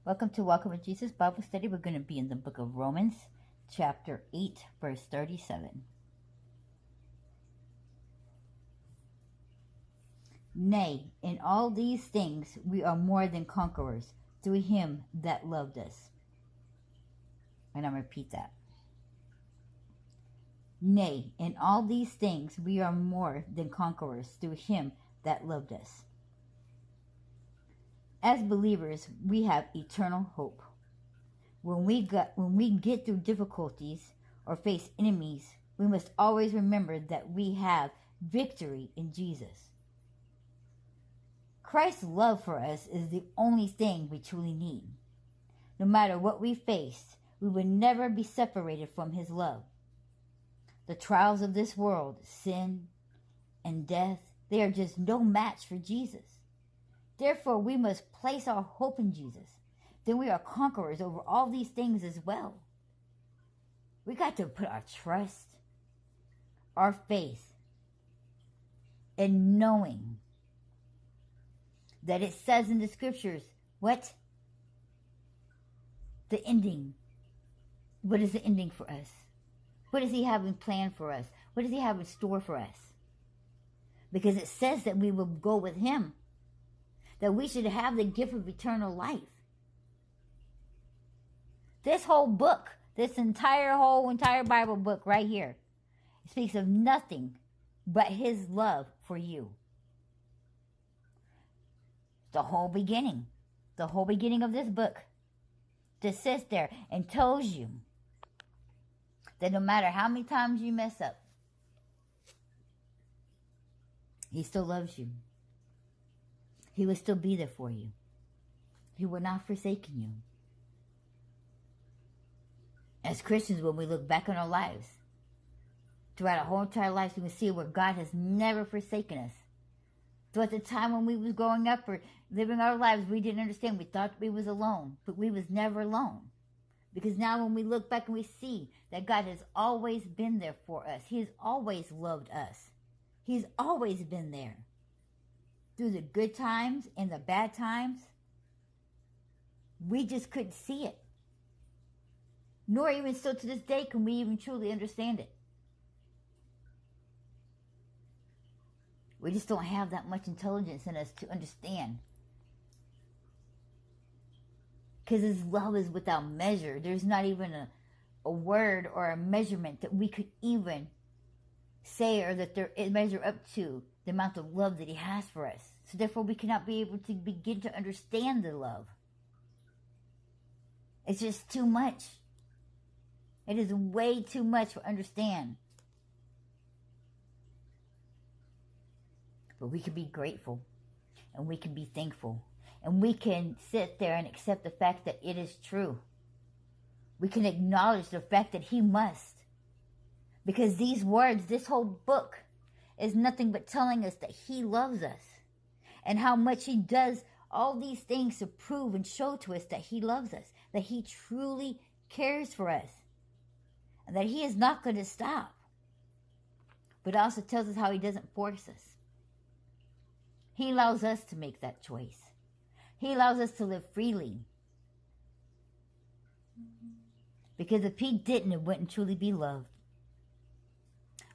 Welcome to Walking with Jesus Bible Study. We're going to be in the book of Romans, chapter 8, verse 37. Nay, in all these things we are more than conquerors through him that loved us. And I'm going to repeat that. Nay, in all these things we are more than conquerors through him that loved us. As believers, we have eternal hope. When we get through difficulties or face enemies, we must always remember that we have victory in Jesus. Christ's love for us is the only thing we truly need. No matter what we face, we will never be separated from his love. The trials of this world, sin and death, they are just no match for Jesus. Therefore, we must place our hope in Jesus. Then we are conquerors over all these things as well. We got to put our trust, our faith, in knowing that it says in the scriptures, what? The ending. What is the ending for us? What does he have in plan for us? What does he have in store for us? Because it says that we will go with him. That we should have the gift of eternal life. This whole book, this entire Bible book right here, speaks of nothing but his love for you. The whole beginning of this book just sits there and tells you that no matter how many times you mess up, he still loves you. He will still be there for you. He will not forsake you. As Christians, when we look back on our lives, throughout our whole entire lives, we can see where God has never forsaken us. Throughout the time when we was growing up or living our lives, we didn't understand. We thought we was alone, but we was never alone. Because now when we look back and we see that God has always been there for us. He has always loved us. He's always been there. Through the good times and the bad times, we just couldn't see it. Nor even still to this day can we even truly understand it. We just don't have that much intelligence in us to understand. Because his love is without measure. There's not even a word or a measurement that we could even say or that there measure up to the amount of love that he has for us. So therefore we cannot be able to begin to understand the love. It's just too much. It is way too much to understand. But we can be grateful and we can be thankful and we can sit there and accept the fact that it is true. We can acknowledge the fact that he must. Because these words, this whole book, is nothing but telling us that he loves us and how much he does all these things to prove and show to us that he loves us, that he truly cares for us, and that he is not going to stop. But it also tells us how he doesn't force us. He allows us to make that choice. He allows us to live freely. Because if he didn't, it wouldn't truly be love.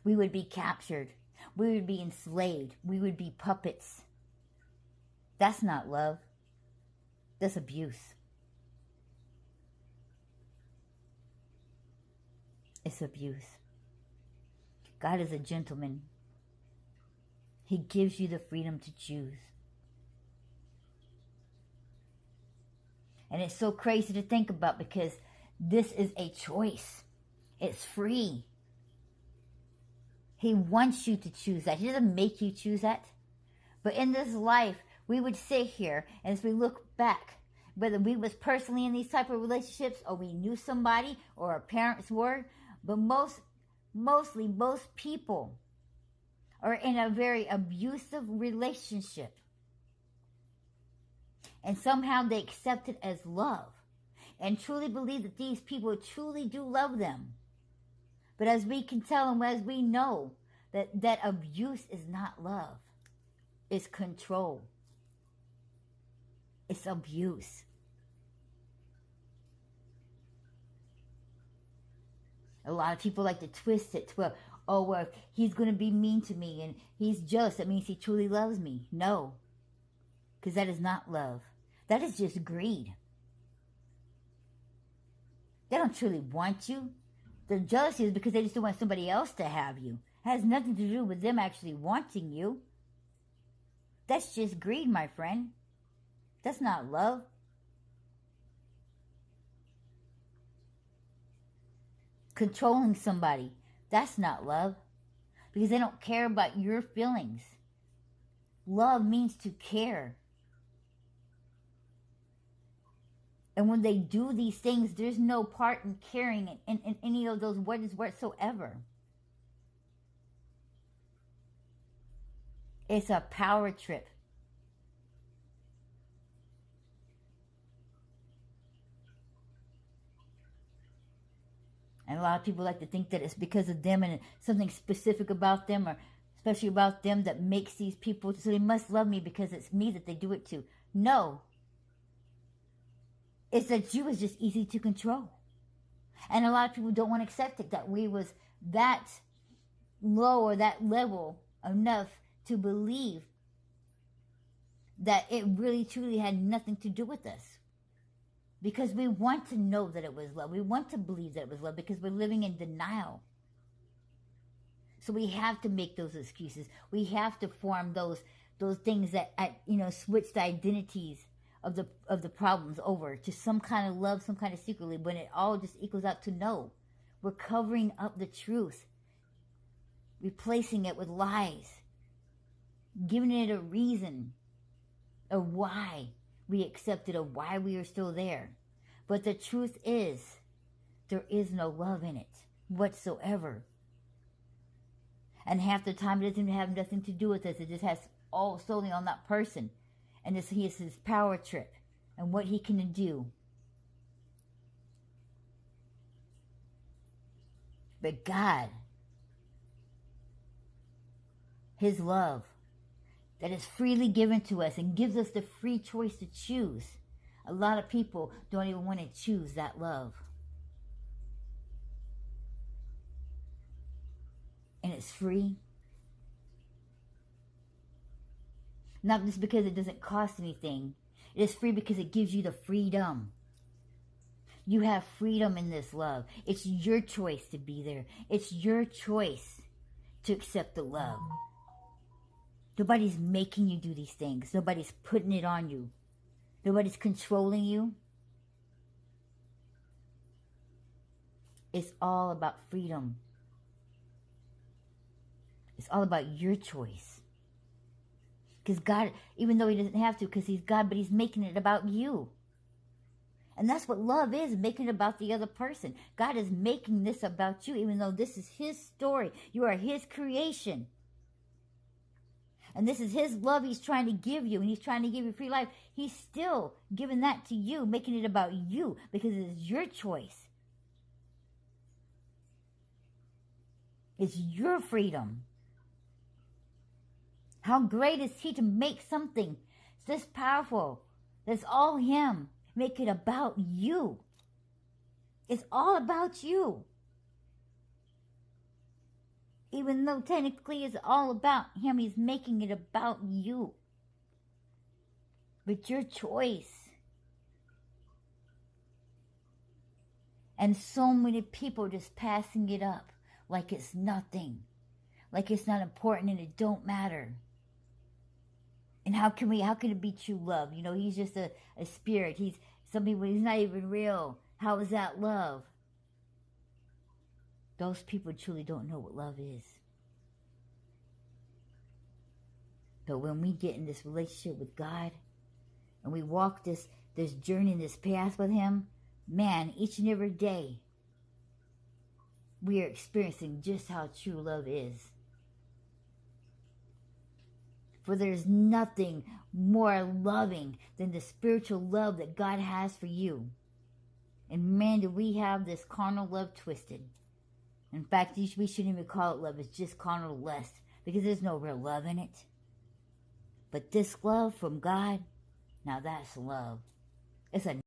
We would be captured. We would be enslaved. We would be puppets. That's not love. That's abuse. It's abuse. God is a gentleman. He gives you the freedom to choose. And it's so crazy to think about because this is a choice. It's free. He wants you to choose that. He doesn't make you choose that. But in this life, we would sit here and as we look back, whether we was personally in these type of relationships or we knew somebody or our parents were, but mostly most people are in a very abusive relationship. And somehow they accept it as love and truly believe that these people truly do love them. But as we can tell and as we know that abuse is not love. It's control. It's abuse. A lot of people like to twist it to where, oh, well, he's going to be mean to me and he's jealous. That means he truly loves me. No, because that is not love. That is just greed. They don't truly want you. Their jealousy is because they just don't want somebody else to have you. It has nothing to do with them actually wanting you. That's just greed, my friend. That's not love. Controlling somebody, that's not love. Because they don't care about your feelings. Love means to care. And when they do these things, there's no part in caring in any of those words whatsoever. It's a power trip. And a lot of people like to think that it's because of them and something specific about them or especially about them that makes these people, so they must love me because it's me that they do it to. No. It's that you was just easy to control. And a lot of people don't want to accept it, that we was that low or that level enough to believe that it really truly had nothing to do with us. Because we want to know that it was love. We want to believe that it was love because we're living in denial. So we have to make those excuses. We have to form those things that switch the identities of the problems over to some kind of love, some kind of secretly, when it all just equals out to no. We're covering up the truth, replacing it with lies, giving it a reason of why we accepted, of why we are still there. But the truth is, there is no love in it whatsoever. And half the time it doesn't have nothing to do with us. It just has all solely on that person. And he is his power trip and what he can do. But God, his love that is freely given to us and gives us the free choice to choose. A lot of people don't even want to choose that love. And it's free. Not just because it doesn't cost anything. It is free because it gives you the freedom. You have freedom in this love. It's your choice to be there. It's your choice to accept the love. Nobody's making you do these things. Nobody's putting it on you. Nobody's controlling you. It's all about freedom. It's all about your choice. Because God, even though he doesn't have to, because he's God, but he's making it about you. And that's what love is, making it about the other person. God is making this about you, even though this is his story. You are his creation. And this is his love he's trying to give you, and he's trying to give you free life. He's still giving that to you, making it about you, because it is your choice. It's your freedom. How great is he to make something this powerful, that's all him, make it about you. It's all about you. Even though technically it's all about him, he's making it about you. But your choice. And so many people just passing it up like it's nothing. Like it's not important and it don't matter. And how can it be true love? You know, he's just a spirit. He's not even real. How is that love? Those people truly don't know what love is. But when we get in this relationship with God and we walk this journey, this path with him, man, each and every day we are experiencing just how true love is. For there's nothing more loving than the spiritual love that God has for you. And man, do we have this carnal love twisted. In fact, we shouldn't even call it love. It's just carnal lust, because there's no real love in it. But this love from God, now that's love. It's a